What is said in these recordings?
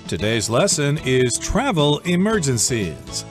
Today's lesson is travel emergencies.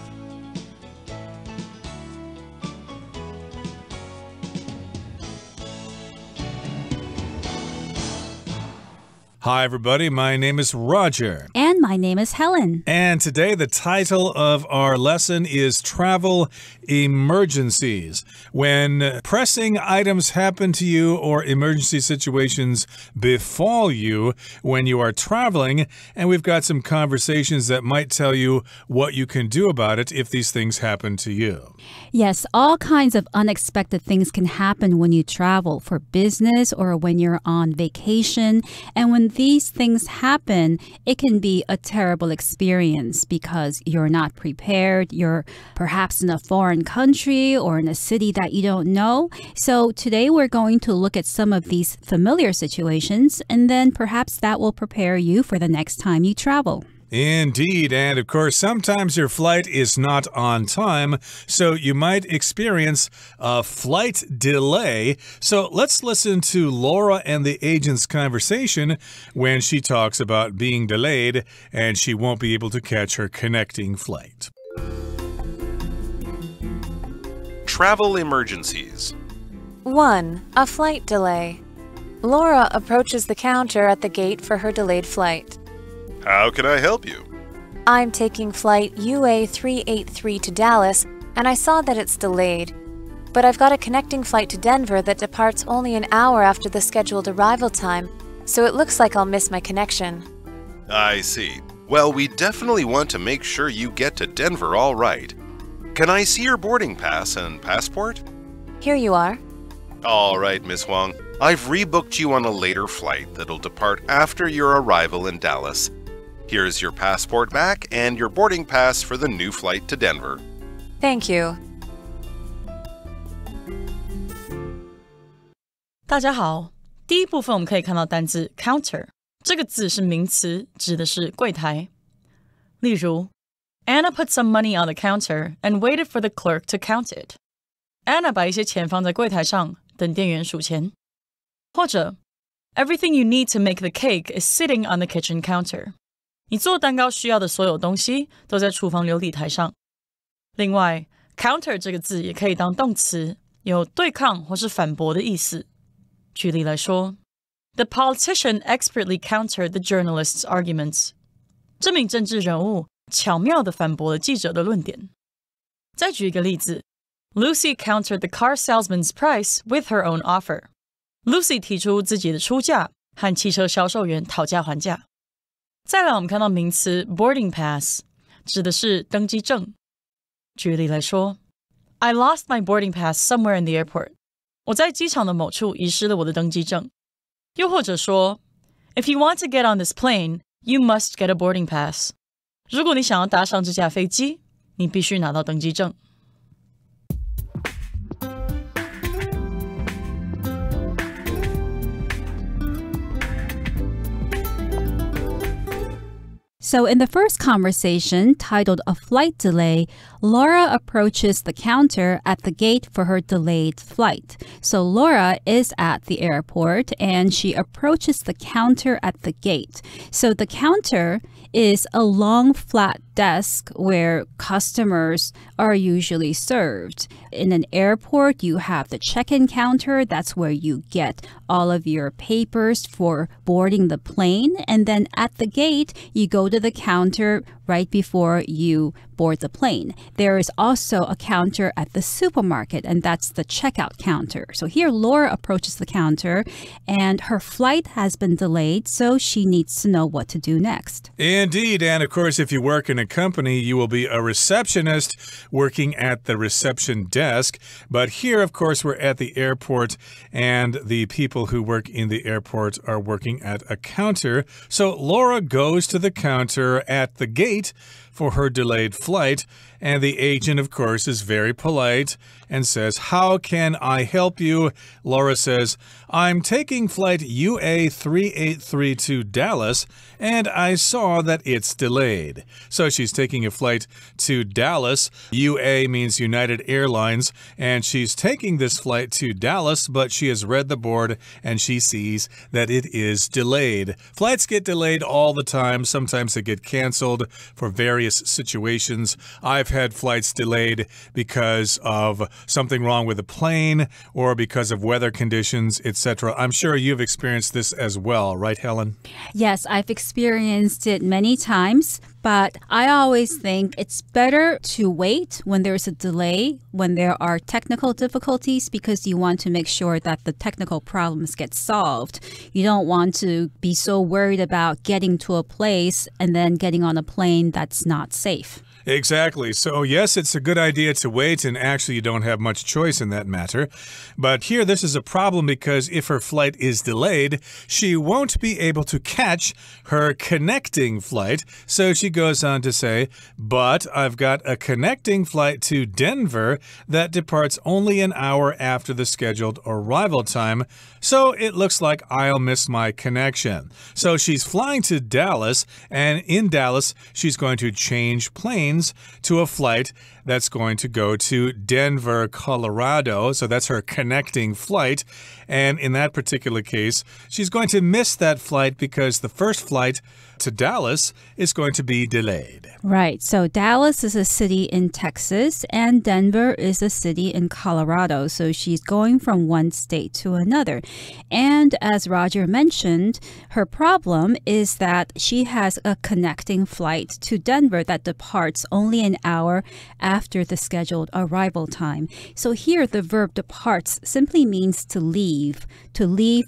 Hi, everybody. My name is Roger. And my name is Helen. And today the title of our lesson is Travel Emergencies. When pressing items happen to you or emergency situations befall you when you are traveling, and we've got some conversations that might tell you what you can do about it if these things happen to you. Yes, all kinds of unexpected things can happen when you travel for business or when you're on vacation. And when these things happen, it can be a terrible experience because you're not prepared. You're perhaps in a foreign country or in a city that you don't know. So today we're going to look at some of these familiar situations, and then perhaps that will prepare you for the next time you travel. Indeed, and of course, sometimes your flight is not on time, so you might experience a flight delay. So let's listen to Laura and the agent's conversation when she talks about being delayed and she won't be able to catch her connecting flight. Travel emergencies. 1. A flight delay. Laura approaches the counter at the gate for her delayed flight. How can I help you? I'm taking flight UA 383 to Dallas, and I saw that it's delayed. But I've got a connecting flight to Denver that departs only an hour after the scheduled arrival time, so it looks like I'll miss my connection. I see. Well, we definitely want to make sure you get to Denver all right. Can I see your boarding pass and passport? Here you are. All right, Miss Huang. I've rebooked you on a later flight that'll depart after your arrival in Dallas. Here's your passport back and your boarding pass for the new flight to Denver. Thank you. 大家好，第一部分我们可以看到单字 counter， 这个字是名词，指的是柜台。例如 Anna put some money on the counter and waited for the clerk to count it. Anna 把一些钱放在柜台上，等店员数钱。或者 Everything you need to make the cake is sitting on the kitchen counter. 你做蛋糕需要的所有东西都在厨房流理台上。另外 counter 这个字也可以当动词，有对抗或是反驳的意思。举例来说 The politician expertly countered the journalist's arguments. 这名政治人物巧妙地反驳了记者的论点。再举一个例子 Lucy countered the car salesman's price with her own offer. Lucy 提出自己的出价，和汽车销售员讨价还价。再来我们看到名词 boarding pass， 指的是登机证。举例来说 I lost my boarding pass somewhere in the airport. 我在机场的某处遗失了我的登机证。又或者说 If you want to get on this plane, you must get a boarding pass. 如果你想要搭上这架飞机，你必须拿到登机证。So in the first conversation, titled A Flight Delay, Laura approaches the counter at the gate for her delayed flight. So Laura is at the airport and she approaches the counter at the gate. So the counter is a long flat desk where customers are usually served. In an airport, you have the check-in counter. That's where you get all of your papers for boarding the plane. And then at the gate, you go to the counter right before you board the plane. There is also a counter at the supermarket, and that's the checkout counter. So here, Laura approaches the counter, and her flight has been delayed, so she needs to know what to do next. Indeed, and of course, if you work in a company, you will be a receptionist working at the reception desk. But here, of course, we're at the airport, and the people who work in the airport are working at a counter. So Laura goes to the counter at the gate wait for her delayed flight. And the agent, of course, is very polite and says, "How can I help you?" Laura says, "I'm taking flight UA 383 to Dallas, and I saw that it's delayed." So she's taking a flight to Dallas. UA means United Airlines, and she's taking this flight to Dallas, but she has read the board and she sees that it is delayed. Flights get delayed all the time. Sometimes they get canceled for various situations. I've had flights delayed because of something wrong with the plane or because of weather conditions, etc. I'm sure you've experienced this as well, right, Helen? Yes, I've experienced it many times, but I always think it's better to wait when there's a delay, when there are technical difficulties, because you want to make sure that the technical problems get solved. You don't want to be so worried about getting to a place and then getting on a plane that's not safe. Exactly. So, yes, it's a good idea to wait, and actually you don't have much choice in that matter. But here, this is a problem because if her flight is delayed, she won't be able to catch her connecting flight. So she goes on to say, "But I've got a connecting flight to Denver that departs only an hour after the scheduled arrival time. So it looks like I'll miss my connection." So she's flying to Dallas, and in Dallas, she's going to change planes to a flight that's going to go to Denver, Colorado. So that's her connecting flight. And in that particular case, she's going to miss that flight because the first flight to Dallas is going to be delayed. Right. So Dallas is a city in Texas and Denver is a city in Colorado. So she's going from one state to another. And as Roger mentioned, her problem is that she has a connecting flight to Denver that departs only an hour after the scheduled arrival time. So here the verb departs simply means to leave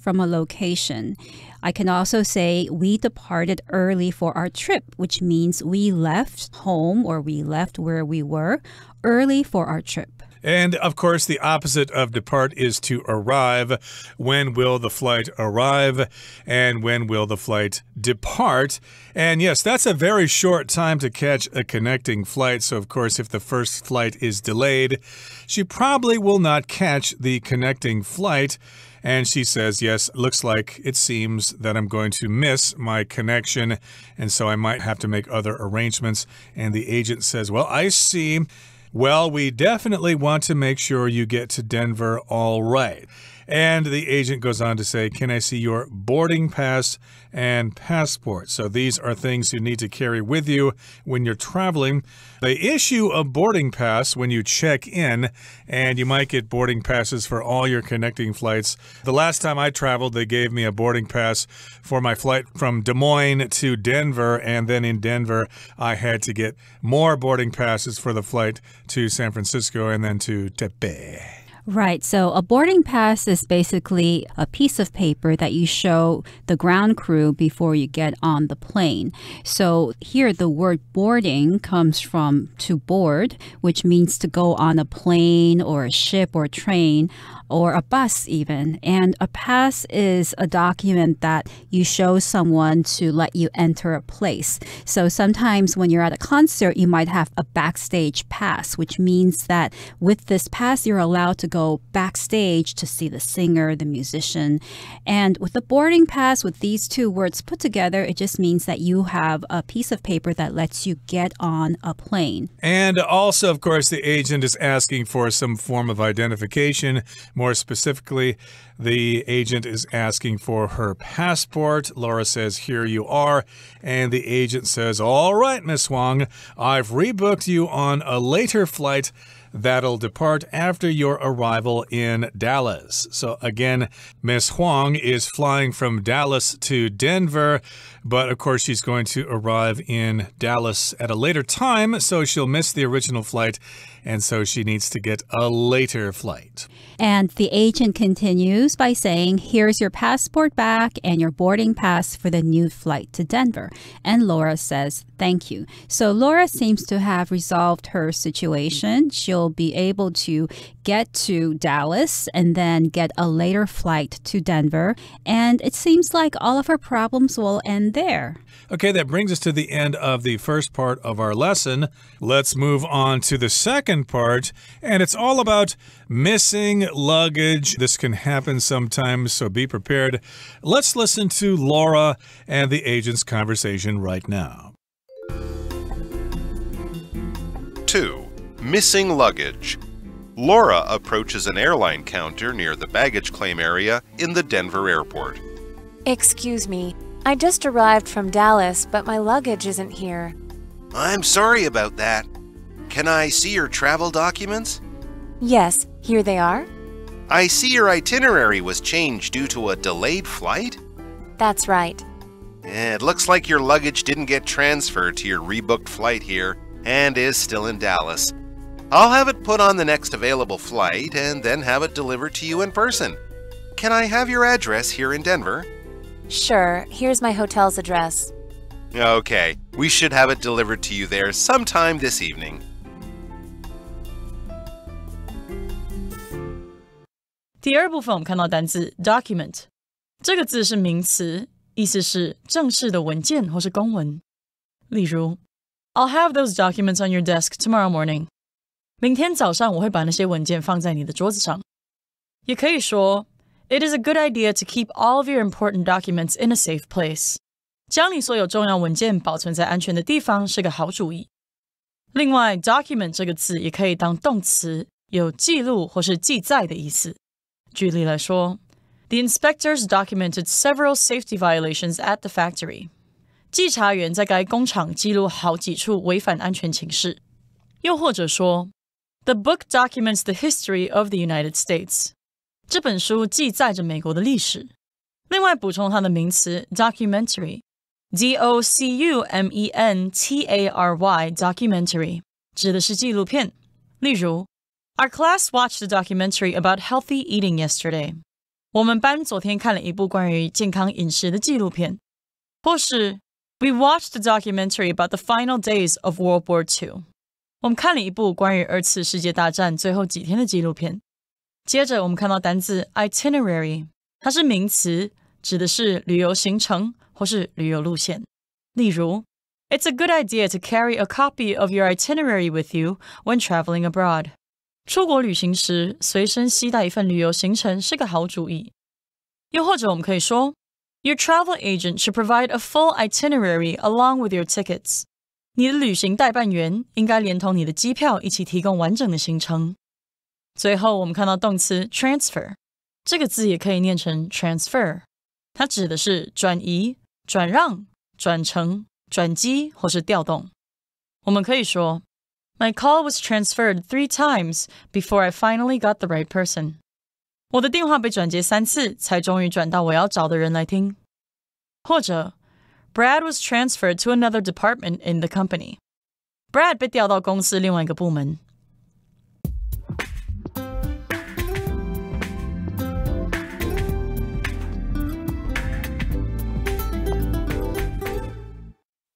from a location. I can also say we departed early for our trip, which means we left home or we left where we were early for our trip. And, of course, the opposite of depart is to arrive. When will the flight arrive? And when will the flight depart? And, yes, that's a very short time to catch a connecting flight. So, of course, if the first flight is delayed, she probably will not catch the connecting flight. And she says, yes, looks like it seems that I'm going to miss my connection, and so I might have to make other arrangements. And the agent says, well, I see. Well, we definitely want to make sure you get to Denver all right. And the agent goes on to say, can I see your boarding pass and passport? So these are things you need to carry with you when you're traveling. They issue a boarding pass when you check in, and you might get boarding passes for all your connecting flights. The last time I traveled, they gave me a boarding pass for my flight from Des Moines to Denver, and then in Denver, I had to get more boarding passes for the flight to San Francisco and then to Taipei. Right. So a boarding pass is basically a piece of paper that you show the ground crew before you get on the plane. So here the word boarding comes from to board, which means to go on a plane or a ship or train or a bus even. And a pass is a document that you show someone to let you enter a place. So sometimes when you're at a concert, you might have a backstage pass, which means that with this pass, you're allowed to go backstage to see the singer, the musician. And with the boarding pass, with these two words put together, it just means that you have a piece of paper that lets you get on a plane. And also, of course, the agent is asking for some form of identification. More specifically, the agent is asking for her passport. Laura says, here you are. And the agent says, all right, Miss Huang, I've rebooked you on a later flight that'll depart after your arrival in Dallas. So again, Miss Huang is flying from Dallas to Denver, but of course she's going to arrive in Dallas at a later time, so she'll miss the original flight and so she needs to get a later flight. And the agent continues by saying, here's your passport back and your boarding pass for the new flight to Denver. And Laura says, thank you. So Laura seems to have resolved her situation. She'll be able to get to Dallas and then get a later flight to Denver. And it seems like all of her problems will end there. Okay, that brings us to the end of the first part of our lesson. Let's move on to the second part, and it's all about missing luggage. This can happen sometimes, so be prepared. Let's listen to Laura and the agent's conversation right now. 2. Missing luggage. Laura approaches an airline counter near the baggage claim area in the Denver airport. Excuse me, I just arrived from Dallas, but my luggage isn't here. I'm sorry about that. Can I see your travel documents? Yes, here they are. I see your itinerary was changed due to a delayed flight. That's right. It looks like your luggage didn't get transferred to your rebooked flight here and is still in Dallas. I'll have it put on the next available flight and then have it delivered to you in person. Can I have your address here in Denver? Sure, here's my hotel's address. Okay, we should have it delivered to you there sometime this evening. 第二部分我们看到单字 document， 这个字是名词，意思是正式的文件或是公文。例如 I'll have those documents on your desk tomorrow morning. 明天早上我会把那些文件放在你的桌子上。也可以说It is a good idea to keep all of your important documents in a safe place. 将你所有重要文件保存在安全的地方是个好主意。另外 document 这个字也可以当动词，有记录或是记载的意思。举例来说 The inspectors documented several safety violations at the factory. 稽查员在该工厂记录好几处违反安全情事。又或者说 The book documents the history of the United States. 这本书记载着美国的历史。另外补充它的名词 documentary, D-O-C-U-M-E-N-T-A-R-Y, documentary, 指的是纪录片。例如 Our class watched a documentary about healthy eating yesterday. 我们班昨天看了一部关于健康饮食的纪录片。或是 We watched a documentary about the final days of World War II. 我们看了一部关于二次世界大战最后几天的纪录片。接着我们看到单字 itinerary， 它是名词，指的是旅游行程或是旅游路线。例如 It's a good idea to carry a copy of your itinerary with you when traveling abroad. 出国旅行时随身携带一份旅游行程是个好主意。又或者我们可以说 Your travel agent should provide a full itinerary along with your tickets. 你的旅行代办员应该连同你的机票一起提供完整的行程。最后我们看到动词 transfer， 这个字也可以念成 transfer， 它指的是转移、转让、转乘、转机或是调动。我们可以说 My call was transferred 3 times before I finally got the right person. 我的电话被转接3次才终于转到我要找的人来听。或者 Brad was transferred to another department in the company. Brad 被调到公司另外一个部门。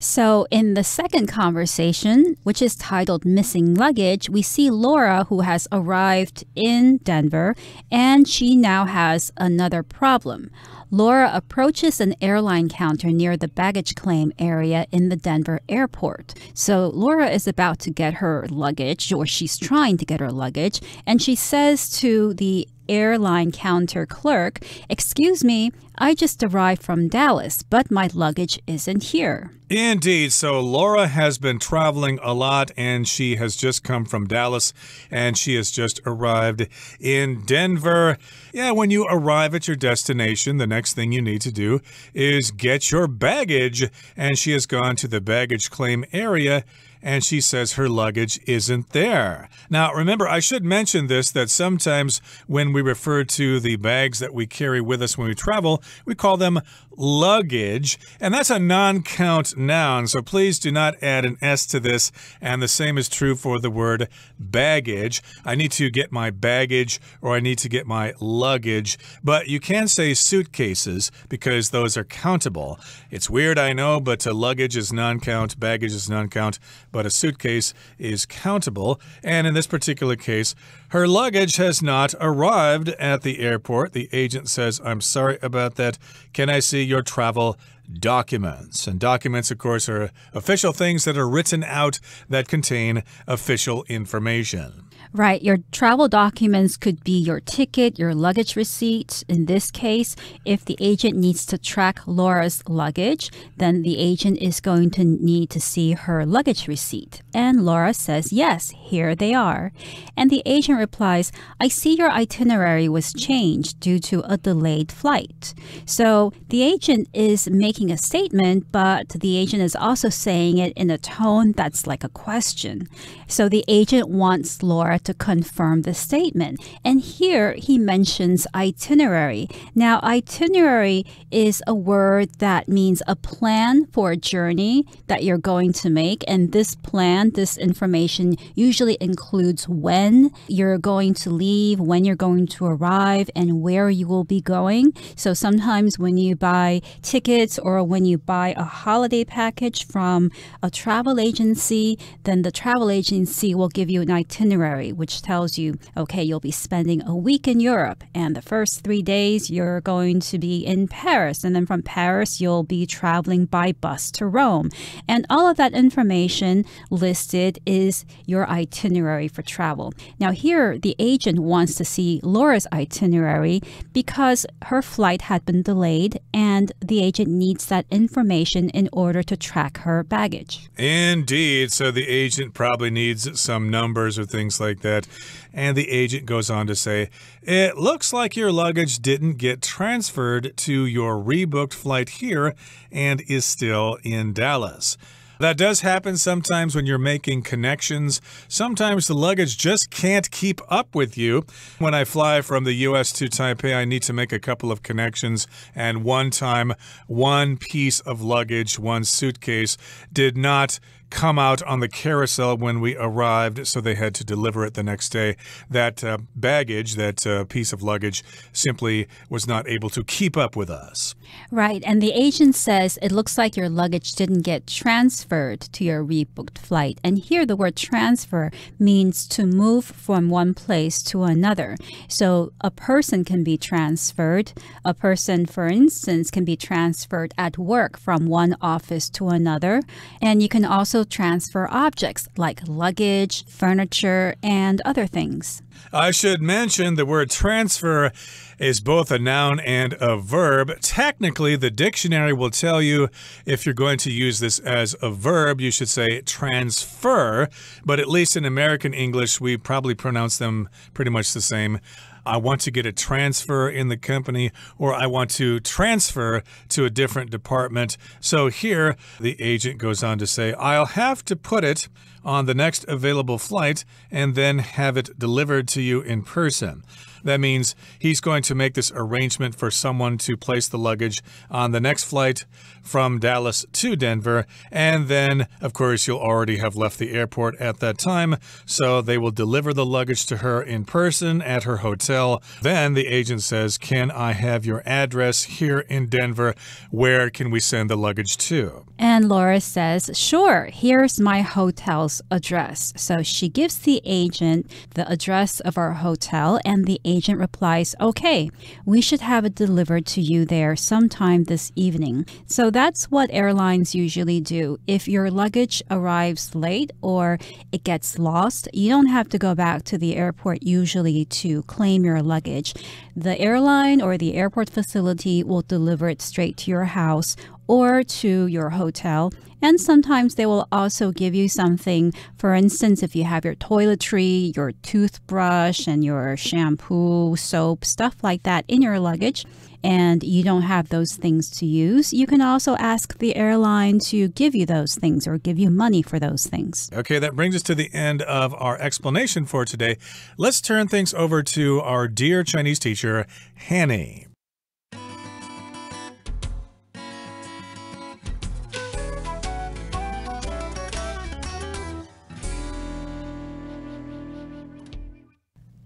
So in the second conversation, which is titled Missing Luggage, we see Laura, who has arrived in Denver, and she now has another problem. Laura approaches an airline counter near the baggage claim area in the Denver airport. So Laura is about to get her luggage, or she's trying to get her luggage, and she says to the airline counter clerk, "Excuse me, I just arrived from Dallas, but my luggage isn't here." Indeed. So Laura has been traveling a lot, and she has just come from Dallas, and she has just arrived in Denver. Yeah, when you arrive at your destination, the next thing you need to do is get your baggage. And she has gone to the baggage claim area, and she says her luggage isn't there. Now, remember, I should mention this, that sometimes when we refer to the bags that we carry with us when we travel, we call them luggage, and that's a non-count noun, so please do not add an S to this, and the same is true for the word baggage. I need to get my baggage, or I need to get my luggage, but you can say suitcases because those are countable. It's weird, I know, but luggage is non-count, baggage is non-count, but a suitcase is countable, and in this particular case, her luggage has not arrived at the airport. The agent says, I'm sorry about that. Can I see your travel documents? And documents, of course, are official things that are written out that contain official information. Right. Your travel documents could be your ticket, your luggage receipt. In this case, if the agent needs to track Laura's luggage, then the agent is going to need to see her luggage receipt. And Laura says, yes, here they are. And the agent replies, I see your itinerary was changed due to a delayed flight. So the agent is making a statement, but the agent is also saying it in a tone that's like a question. So the agent wants Laura to confirm the statement. And here he mentions itinerary. Now, itinerary is a word that means a plan for a journey that you're going to make. And this plan, this information usually includes when you're going to leave, when you're going to arrive, and where you will be going. So sometimes when you buy tickets or when you buy a holiday package from a travel agency, then the travel agency will give you an itinerary, which tells you, okay, you'll be spending a week in Europe, and the first 3 days you're going to be in Paris, and then from Paris you'll be traveling by bus to Rome. And all of that information listed is your itinerary for travel. Now here, the agent wants to see Laura's itinerary because her flight had been delayed, and the agent needs that information in order to track her baggage. Indeed. So the agent probably needs some numbers or things like that. And the agent goes on to say, it looks like your luggage didn't get transferred to your rebooked flight here and is still in Dallas. That does happen sometimes when you're making connections. Sometimes the luggage just can't keep up with you. When I fly from the US to Taipei, I need to make a couple of connections. And one time, one piece of luggage, one suitcase, did not come out on the carousel when we arrived, so they had to deliver it the next day. That baggage, that piece of luggage, simply was not able to keep up with us. Right, and the agent says it looks like your luggage didn't get transferred to your rebooked flight. And here the word transfer means to move from one place to another. So a person can be transferred. A person, for instance, can be transferred at work from one office to another. And you can also transfer objects like luggage, furniture, and other things. I should mention the word transfer is both a noun and a verb. Technically, the dictionary will tell you if you're going to use this as a verb, you should say transfer. But at least in American English, we probably pronounce them pretty much the same. I want to get a transfer in the company, or I want to transfer to a different department. So here, the agent goes on to say, I'll have to put it on the next available flight and then have it delivered to you in person. That means he's going to make this arrangement for someone to place the luggage on the next flight from Dallas to Denver. And then, of course, you'll already have left the airport at that time. So they will deliver the luggage to her in person at her hotel. Then the agent says, can I have your address here in Denver? Where can we send the luggage to? And Laura says, sure, here's my hotel's address. So she gives the agent the address of our hotel, and the agent replies, okay, we should have it delivered to you there sometime this evening. So that's what airlines usually do. If your luggage arrives late or it gets lost, you don't have to go back to the airport usually to claim your luggage. The airline or the airport facility will deliver it straight to your house or to your hotel. And sometimes they will also give you something. For instance, if you have your toiletry, your toothbrush, and your shampoo, soap, stuff like that in your luggage, and you don't have those things to use, you can also ask the airline to give you those things or give you money for those things. Okay, that brings us to the end of our explanation for today. Let's turn things over to our dear Chinese teacher, Hanny.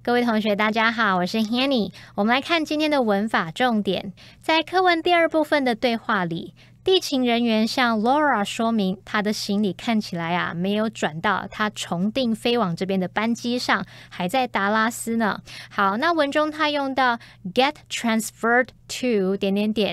各位同学大家好，我是 Hanny。 我们来看今天的文法重点。在课文第二部分的对话里，地勤人员向 Laura 说明她的行李看起来没有转到她重订飞往这边的班机上，还在达拉斯呢。好，那文中他用到 get transferred to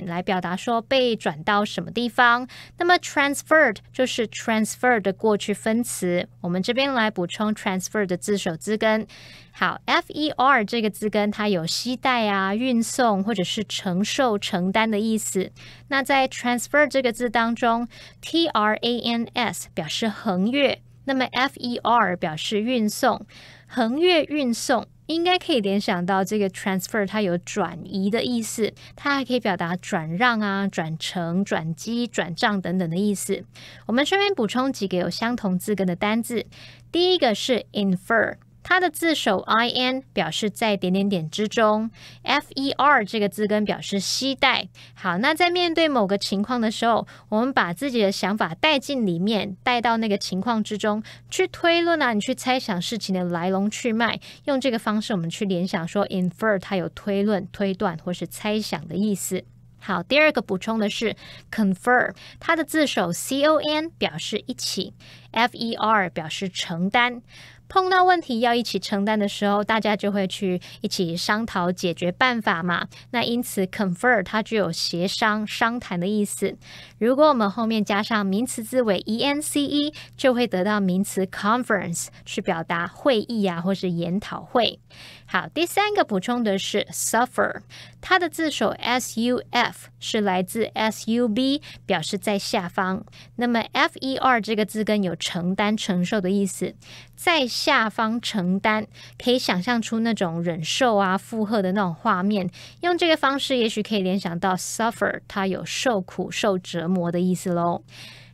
来表达说被转到什么地方。那么 transferred 就是 transfer 的过去分词，我们这边来补充 transfer 的字首字根。好 ，fer 这个字根它有携带运送或者是承受、承担的意思。那在 transfer 这个字当中 ，trans 表示横越，那么 fer 表示运送，横越运送。应该可以联想到这个 transfer 它有转移的意思，它还可以表达转让转乘、转机、转账等等的意思。我们顺便补充几个有相同字根的单字。第一个是 infer， 它的字首 in 表示在之中， fer 这个字根表示携带。好，那在面对某个情况的时候，我们把自己的想法带进里面，带到那个情况之中，去推论你去猜想事情的来龙去脉，用这个方式我们去联想说 infer 它有推论、推断或是猜想的意思。好，第二个补充的是 confer， 它的字首 con 表示一起， fer 表示承担。碰到问题要一起承担的时候，大家就会去一起商讨解决办法嘛。那因此 confer 它具有协商、商谈的意思。如果我们后面加上名词字尾 ence， 就会得到名词 conference， 去表达会议或是研讨会。好，第三个补充的是 suffer， 它的字首 suf 是来自 sub， 表示在下方。那么 fer 这个字根有承担、承受的意思，在下方承担，可以想象出那种忍受负荷的那种画面。用这个方式，也许可以联想到 suffer， 它有受苦、受折磨的意思咯。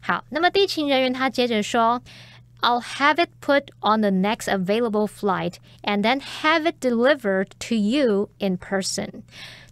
好，那么地勤人员他接着说，I'll have it put on the next available flight and then have it delivered to you in person.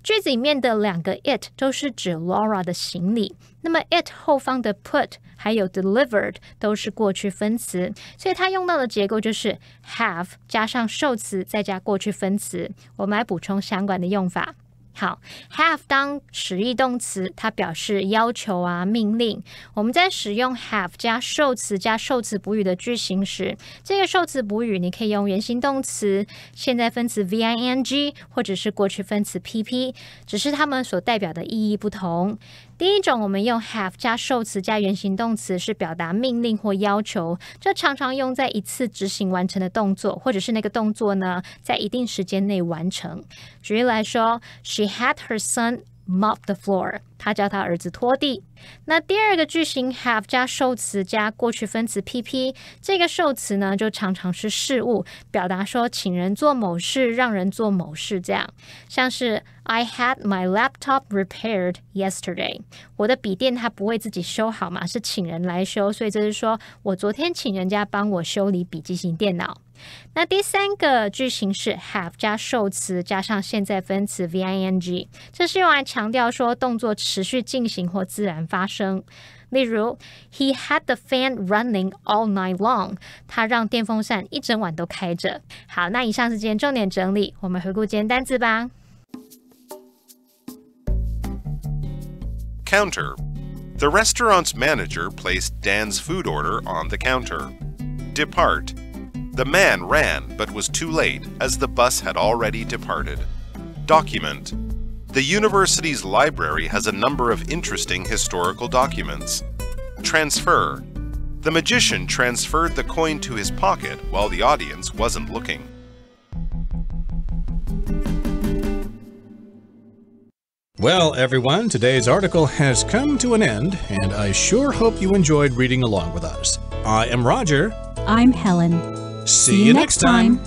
句子里面的两个 it 都是指 Laura 的行李，那么 it 后方的 put 还有 delivered 都是过去分词，所以它用到的结构就是 have 加上受词再加过去分词。我们来补充相关的用法。好 have 当使役动词，它表示要求命令。我们在使用 have 加受词加受词补语的句型时，这个受词补语你可以用原形动词、现在分词 VING 或者是过去分词 PP， 只是它们所代表的意义不同。第一种我们用 have 加受词加原形动词是表达命令或要求，这常常用在一次执行完成的动作，或者是那个动作呢在一定时间内完成。举例来说， She had her son mop the floor， 她叫她儿子拖地。那第二个句型 have 加受词加过去分词 PP， 这个受词呢就常常是事物，表达说请人做某事，让人做某事这样。像是 I had my laptop repaired yesterday， 我的笔电它不会自己修好嘛，是请人来修，所以这是说我昨天请人家帮我修理笔记型电脑。那第三个句型是 have 加受词加上现在分词 VING， 这是用来强调说动作持续进行或自然发生。例如 He had the fan running all night long， 他让电风扇一整晚都开着。好，那以上是今天重点整理，我们回顾今天单字吧。Counter. The restaurant's manager placed Dan's food order on the counter. Depart. The man ran but was too late as the bus had already departed. Document. The university's library has a number of interesting historical documents. Transfer. The magician transferred the coin to his pocket while the audience wasn't looking. Well, everyone, today's article has come to an end, and I sure hope you enjoyed reading along with us. I am Roger. I'm Helen. See you next time.